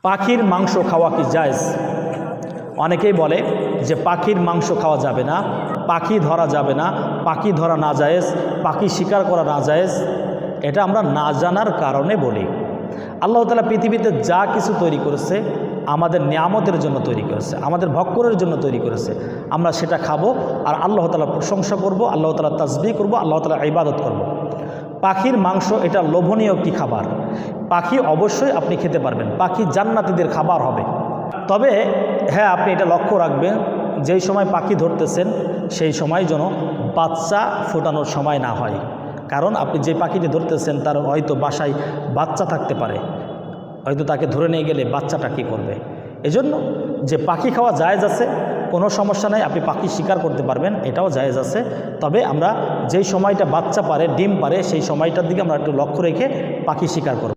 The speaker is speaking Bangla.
পাখির মাংস খাওয়া কি জায়েজ? অনেকেই বলে যে পাখির মাংস খাওয়া যাবে না, পাখি ধরা যাবে না, পাখি ধরা না জায়েজ, পাখি শিকার করা না জায়েজ। এটা আমরা না জানার কারণে বলি। আল্লাহ তাআলা পৃথিবীতে যা কিছু তৈরি করেছে আমাদের নিয়ামতের জন্য তৈরি করেছে, আমাদের ভক্করের জন্য তৈরি করেছে। আমরা সেটা খাবো আর আল্লাহ তাআলার প্রশংসা করব, আল্লাহ তাআলার তাসবিহ করব, আল্লাহ তাআলার ইবাদত করব। পাখির মাংস এটা লোভনীয় একটি খাবার। পাখি অবশ্যই আপনি খেতে পারবেন, পাখি জান্নাতীদের খাবার হবে। তবে হ্যাঁ, আপনি এটা লক্ষ্য রাখবেন, যেই সময় পাখি ধরতেছেন সেই সময় যেন বাচ্চা ফোটানোর সময় না হয়। কারণ আপনি যে পাখিটি ধরতেছেন তার হয়তো বাসায় বাচ্চা থাকতে পারে, হয়তো তাকে ধরে নিয়ে গেলে বাচ্চাটা কী করবে। এজন্য যে পাখি খাওয়া জায়েজ আছে, কোনো সমস্যা নাই, আপনি পাখি শিকার করতে পারবেন, এটাও জায়েজ আছে। তবে আমরা যেই সময়টা বাচ্চা পারে, ডিম পারে, সেই সময়টার দিকে আমরা একটু লক্ষ্য রেখে পাখি শিকার করব।